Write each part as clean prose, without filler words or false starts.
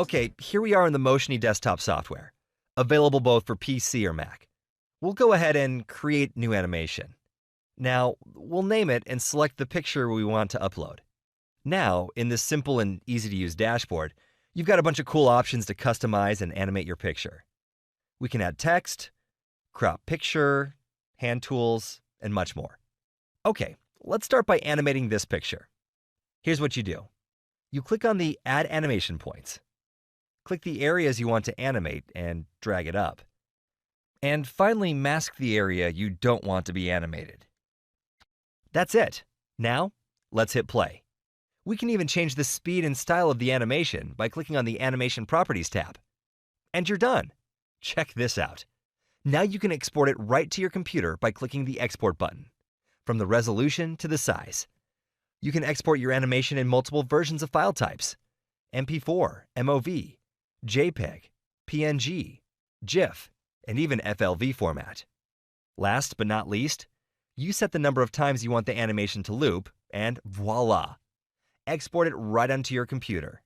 Okay, here we are in the Motioney desktop software, available both for PC or Mac. We'll go ahead and create new animation. Now, we'll name it and select the picture we want to upload. Now, in this simple and easy-to-use dashboard, you've got a bunch of cool options to customize and animate your picture. We can add text, crop picture, hand tools, and much more. Okay, let's start by animating this picture. Here's what you do. You click on the Add Animation Points. Click the areas you want to animate and drag it up. And finally, mask the area you don't want to be animated. That's it. Now, let's hit play. We can even change the speed and style of the animation by clicking on the Animation Properties tab. And you're done. Check this out. Now you can export it right to your computer by clicking the Export button, from the resolution to the size. You can export your animation in multiple versions of file types: MP4, MOV, JPEG, PNG, GIF, and even FLV format. Last but not least, you set the number of times you want the animation to loop, and voila! Export it right onto your computer.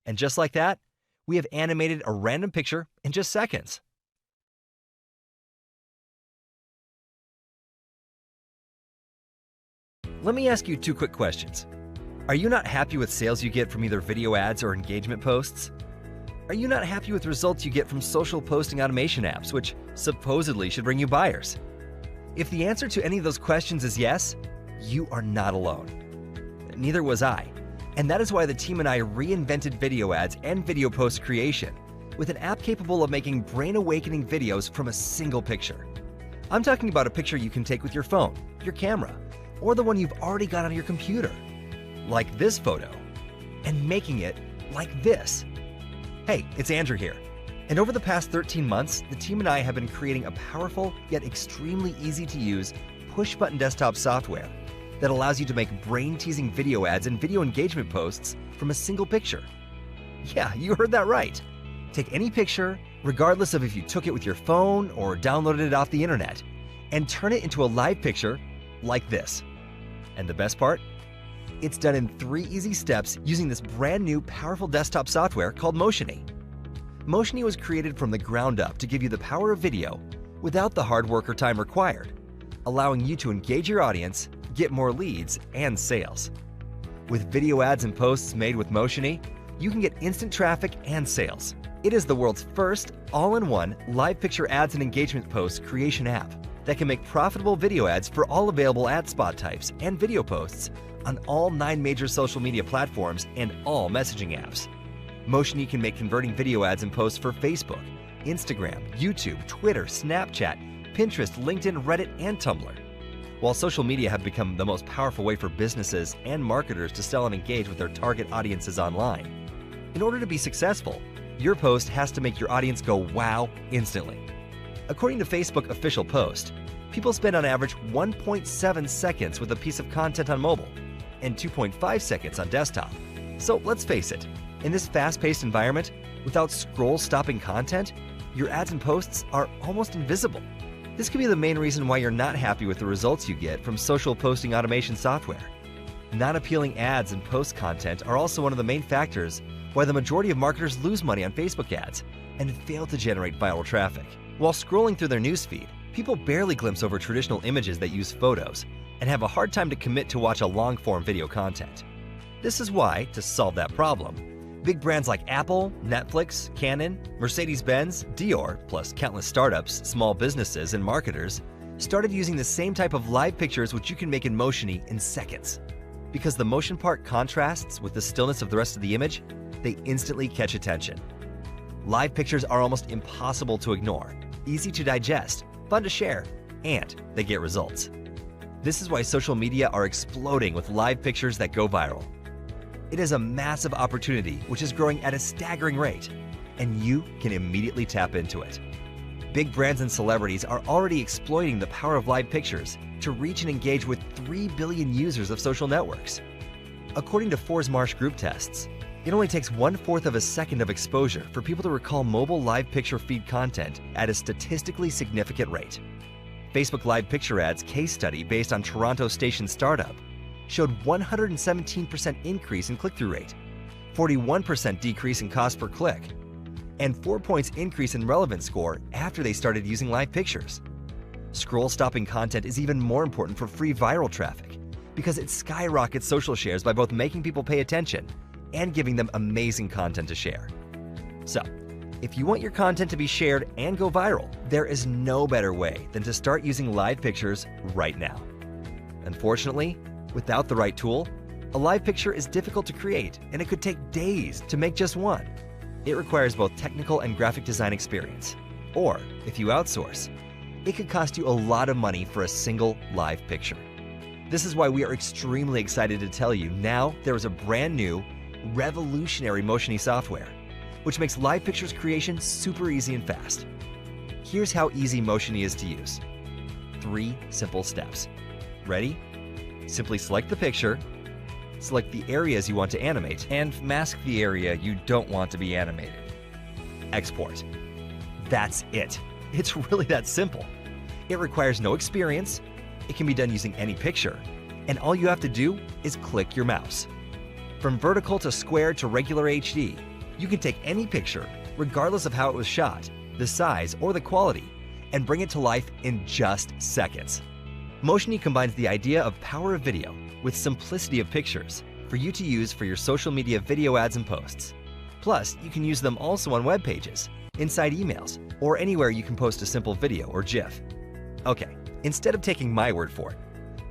And just like that, we have animated a random picture in just seconds. Let me ask you two quick questions. Are you not happy with sales you get from either video ads or engagement posts? Are you not happy with results you get from social posting automation apps, which supposedly should bring you buyers? If the answer to any of those questions is yes, you are not alone. Neither was I. And that is why the team and I reinvented video ads and video post creation with an app capable of making brain-awakening videos from a single picture. I'm talking about a picture you can take with your phone, your camera, or the one you've already got on your computer, like this photo, and making it like this. Hey, it's Andrew here. And over the past 13 months, the team and I have been creating a powerful yet extremely easy to use push-button desktop software that allows you to make brain-teasing video ads and video engagement posts from a single picture. Yeah, you heard that right. Take any picture, regardless of if you took it with your phone or downloaded it off the internet, and turn it into a live picture like this. And the best part? It's done in 3 easy steps using this brand new powerful desktop software called Motioney. Motioney was created from the ground up to give you the power of video without the hard work or time required, allowing you to engage your audience, get more leads, and sales. With video ads and posts made with Motioney, you can get instant traffic and sales. It is the world's first all-in-one live picture ads and engagement posts creation app that can make profitable video ads for all available ad spot types and video posts on all 9 major social media platforms and all messaging apps. Motioney can make converting video ads and posts for Facebook, Instagram, YouTube, Twitter, Snapchat, Pinterest, LinkedIn, Reddit, and Tumblr. While social media have become the most powerful way for businesses and marketers to sell and engage with their target audiences online, in order to be successful, your post has to make your audience go wow instantly. According to Facebook official post, people spend on average 1.7 seconds with a piece of content on mobile and 2.5 seconds on desktop. So let's face it, in this fast-paced environment, without scroll-stopping content, your ads and posts are almost invisible. This could be the main reason why you're not happy with the results you get from social posting automation software. Non-appealing ads and post content are also one of the main factors why the majority of marketers lose money on Facebook ads and fail to generate viral traffic. While scrolling through their newsfeed, people barely glimpse over traditional images that use photos and have a hard time to commit to watch a long-form video content. This is why, to solve that problem, big brands like Apple, Netflix, Canon, Mercedes-Benz, Dior, plus countless startups, small businesses, and marketers started using the same type of live pictures which you can make in Motioney in seconds. Because the motion part contrasts with the stillness of the rest of the image, they instantly catch attention. Live pictures are almost impossible to ignore, easy to digest, fun to share, and they get results. This is why social media are exploding with live pictures that go viral. It is a massive opportunity which is growing at a staggering rate, and you can immediately tap into it. Big brands and celebrities are already exploiting the power of live pictures to reach and engage with 3 billion users of social networks. According to Forsmarsh group tests, it only takes 1/4 of a second of exposure for people to recall mobile live picture feed content at a statistically significant rate. Facebook Live Picture Ads case study based on Toronto station startup showed 117% increase in click-through rate, 41% decrease in cost per click, and 4 points increase in relevance score after they started using live pictures. Scroll-stopping content is even more important for free viral traffic because it skyrockets social shares by both making people pay attention and giving them amazing content to share. So, if you want your content to be shared and go viral, there is no better way than to start using live pictures right now. Unfortunately, without the right tool, a live picture is difficult to create and it could take days to make just one. It requires both technical and graphic design experience. Or, if you outsource, it could cost you a lot of money for a single live picture. This is why we are extremely excited to tell you now there is a brand new, revolutionary Motioney software, which makes live pictures creation super easy and fast. Here's how easy Motioney is to use. 3 simple steps. Ready? Simply select the picture, select the areas you want to animate, and mask the area you don't want to be animated. Export. That's it. It's really that simple. It requires no experience, it can be done using any picture, and all you have to do is click your mouse. From vertical to square to regular HD, you can take any picture, regardless of how it was shot, the size, or the quality, and bring it to life in just seconds. Motioney combines the idea of power of video with simplicity of pictures for you to use for your social media video ads and posts. Plus, you can use them also on web pages, inside emails, or anywhere you can post a simple video or GIF. Okay, instead of taking my word for it,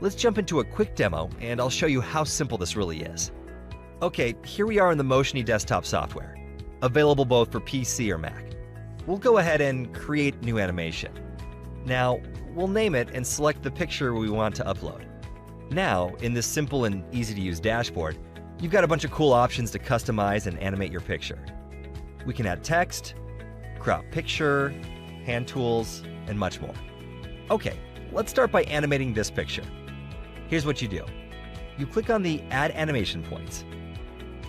let's jump into a quick demo and I'll show you how simple this really is. Okay, here we are in the Motioney desktop software, available both for PC or Mac. We'll go ahead and create new animation. Now, we'll name it and select the picture we want to upload. Now, in this simple and easy to use dashboard, you've got a bunch of cool options to customize and animate your picture. We can add text, crop picture, hand tools, and much more. Okay, let's start by animating this picture. Here's what you do. You click on the Add Animation Points.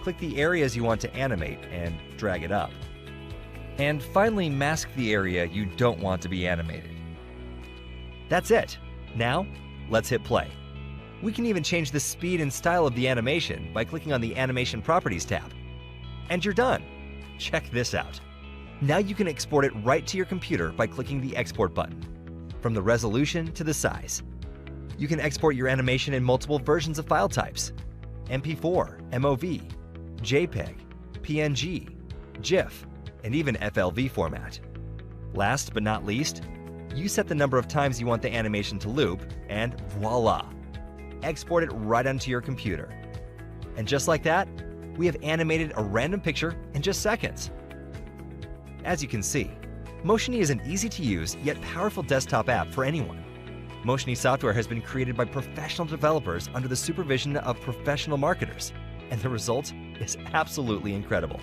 Click the areas you want to animate and drag it up. And finally, mask the area you don't want to be animated. That's it. Now, let's hit play. We can even change the speed and style of the animation by clicking on the Animation Properties tab. And you're done. Check this out. Now you can export it right to your computer by clicking the Export button. From the resolution to the size. You can export your animation in multiple versions of file types: MP4, MOV, JPEG, PNG, GIF, and even FLV format. Last but not least, you set the number of times you want the animation to loop, and voila! Export it right onto your computer. And just like that, we have animated a random picture in just seconds. As you can see, Motioney is an easy-to-use yet powerful desktop app for anyone. Motioney software has been created by professional developers under the supervision of professional marketers, and the result is absolutely incredible.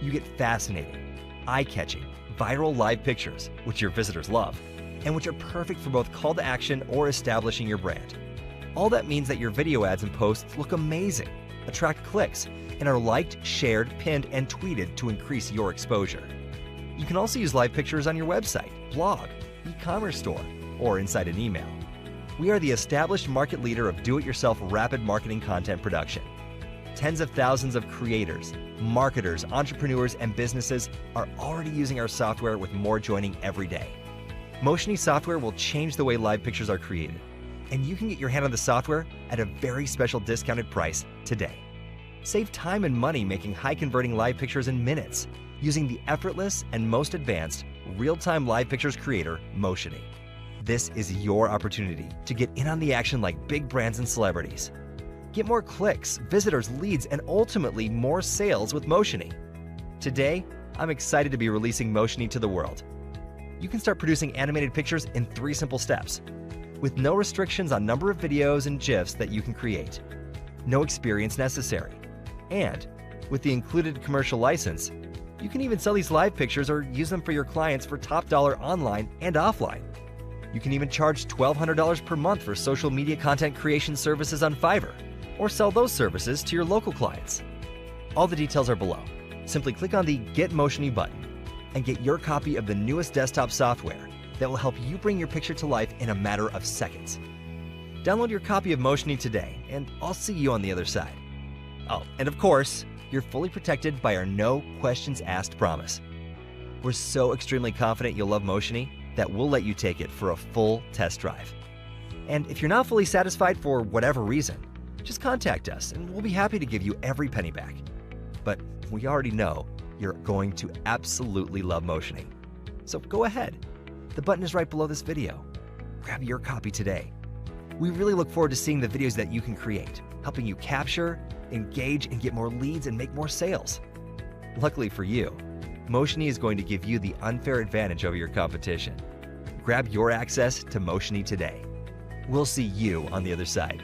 You get fascinating, eye-catching, viral live pictures, which your visitors love, and which are perfect for both call to action or establishing your brand. All that means that your video ads and posts look amazing, attract clicks, and are liked, shared, pinned, and tweeted to increase your exposure. You can also use live pictures on your website, blog, e-commerce store, or inside an email. We are the established market leader of do-it-yourself rapid marketing content production. Tens of thousands of creators, marketers, entrepreneurs, and businesses are already using our software, with more joining every day. Motioney software will change the way live pictures are created, and you can get your hand on the software at a very special discounted price today. Save time and money making high-converting live pictures in minutes using the effortless and most advanced real-time live pictures creator, Motioney. This is your opportunity to get in on the action like big brands and celebrities. Get more clicks, visitors, leads, and ultimately more sales with Motioney. Today, I'm excited to be releasing Motioney to the world. You can start producing animated pictures in 3 simple steps, with no restrictions on number of videos and GIFs that you can create. No experience necessary. And with the included commercial license, you can even sell these live pictures or use them for your clients for top dollar online and offline. You can even charge $1,200 per month for social media content creation services on Fiverr, or sell those services to your local clients. All the details are below. Simply click on the Get Motioney button and get your copy of the newest desktop software that will help you bring your picture to life in a matter of seconds. Download your copy of Motioney today, and I'll see you on the other side. Oh, and of course, you're fully protected by our no questions asked promise. We're so extremely confident you'll love Motioney that we'll let you take it for a full test drive. And if you're not fully satisfied for whatever reason, just contact us and we'll be happy to give you every penny back. But we already know you're going to absolutely love Motioney. So go ahead. The button is right below this video. Grab your copy today. We really look forward to seeing the videos that you can create, helping you capture, engage, and get more leads and make more sales. Luckily for you, Motioney is going to give you the unfair advantage over your competition. Grab your access to Motioney today. We'll see you on the other side.